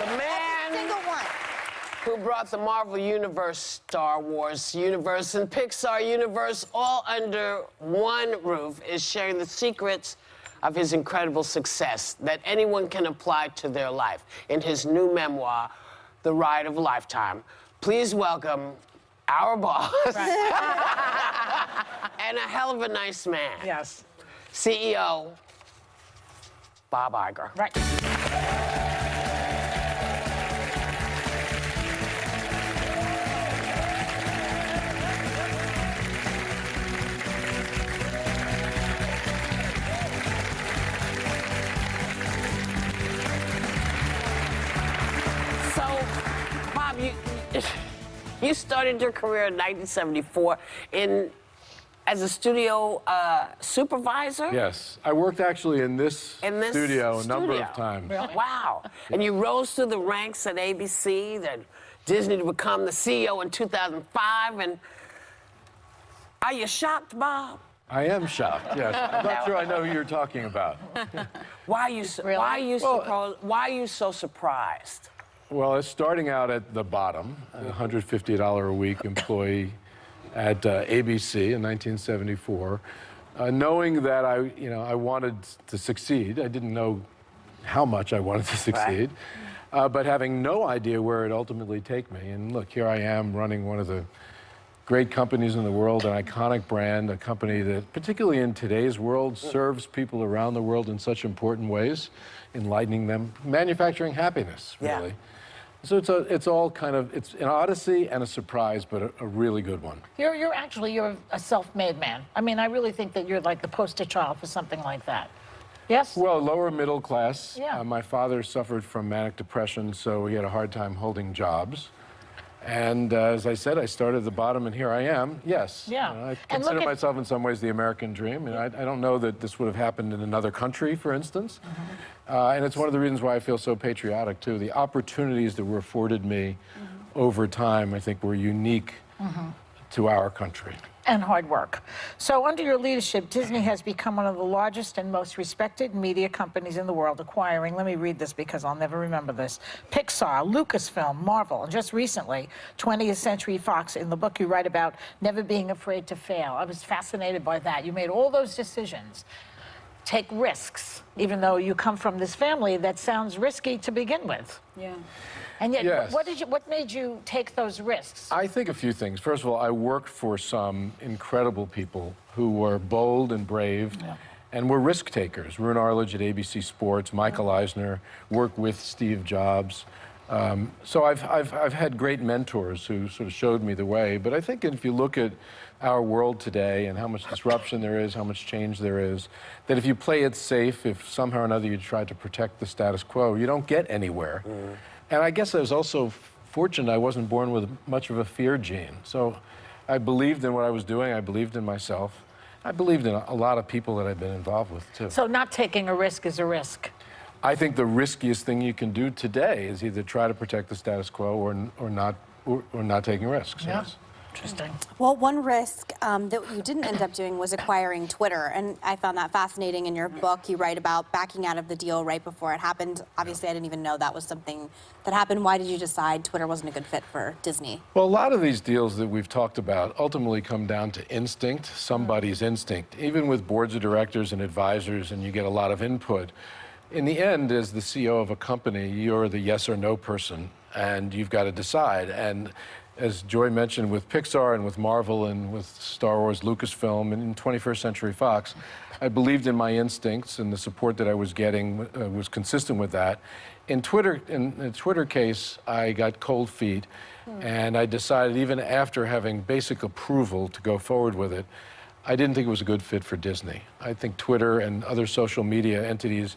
The man Single one. who brought the Marvel Universe, Star Wars Universe, and Pixar Universe all under one roof is sharing the secrets of his incredible success that anyone can apply to their life in his new memoir, The Ride of a Lifetime. Please welcome our boss and a hell of a nice man. Yes. CEO Bob Iger. Right. So, Bob, you started your career in 1974 as a studio supervisor? Yes. I worked actually in this studio a number of times. Really? Wow. And you rose through the ranks at ABC, then Disney to become the CEO in 2005. And are you shocked, Bob? I am shocked, yes. I'm not sure I know who you're talking about. Why are you so surprised? Well, it's starting out at the bottom, a $150 a week employee at ABC in 1974, knowing that I wanted to succeed. I didn't know how much I wanted to succeed, but having no idea where it ultimately take me. And look, here I am running one of the great companies in the world, an iconic brand, a company that, particularly in today's world, serves people around the world in such important ways, enlightening them, manufacturing happiness, really. Yeah. So it's all kind of, it's an odyssey and a surprise, but a really good one. You're a self-made man. I mean, I really think that you're like the poster child for something like that. Yes? Well, lower middle class. Yeah. My father suffered from manic depression, so he had a hard time holding jobs. And as I said, I started at the bottom, and here I am. Yes. Yeah. I consider myself in some ways the American dream. And I don't know that this would have happened in another country, for instance. And it's one of the reasons why I feel so patriotic, too. The opportunities that were afforded me over time, I think, were unique to our country. And hard work. So under your leadership, Disney has become one of the largest and most respected media companies in the world, acquiring, let me read this because I'll never remember this, Pixar, Lucasfilm, Marvel, and just recently, 20th Century Fox. In the book you write about never being afraid to fail. I was fascinated by that. You made all those decisions. Take risks, even though you come from this family that sounds risky to begin with. Yeah. And yet, Yes. what made you take those risks? I think a few things. First of all, I worked for some incredible people who were bold and brave and were risk takers. Ruin Arledge at ABC Sports, Michael Eisner, worked with Steve Jobs. So I've had great mentors who sort of showed me the way. But I think if you look at our world today and how much disruption there is, how much change there is, that if you play it safe, if somehow or another you try to protect the status quo, you don't get anywhere. And I guess I was also fortunate I wasn't born with much of a fear gene. So I believed in what I was doing. I believed in myself. I believed in a lot of people that I've been involved with, too. So not taking a risk is a risk. I think the riskiest thing you can do today is either try to protect the status quo or not taking risks. Yeah. Yes. Interesting. Well, one risk that you didn't end up doing was acquiring Twitter, and I found that fascinating. In your book, you write about backing out of the deal right before it happened. Obviously, I didn't even know that was something that happened. Why did you decide Twitter wasn't a good fit for Disney? Well, a lot of these deals that we've talked about ultimately come down to instinct, somebody's instinct. Even with boards of directors and advisors, and you get a lot of input. In the end, as the CEO of a company, you're the yes or no person, and you've got to decide. And as Joy mentioned, with Pixar and with Marvel and with Star Wars, Lucasfilm, and in 21st Century Fox, I believed in my instincts, and the support that I was getting was consistent with that. In the Twitter case, I got cold feet, and I decided, even after having basic approval to go forward with it, I didn't think it was a good fit for Disney. I think Twitter and other social media entities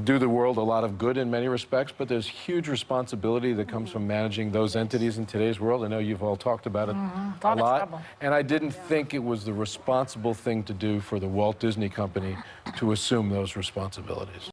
do the world a lot of good in many respects, but there's huge responsibility that comes from managing those entities in today's world. I know you've all talked about it a lot. And I didn't think it was the responsible thing to do for the Walt Disney Company to assume those responsibilities.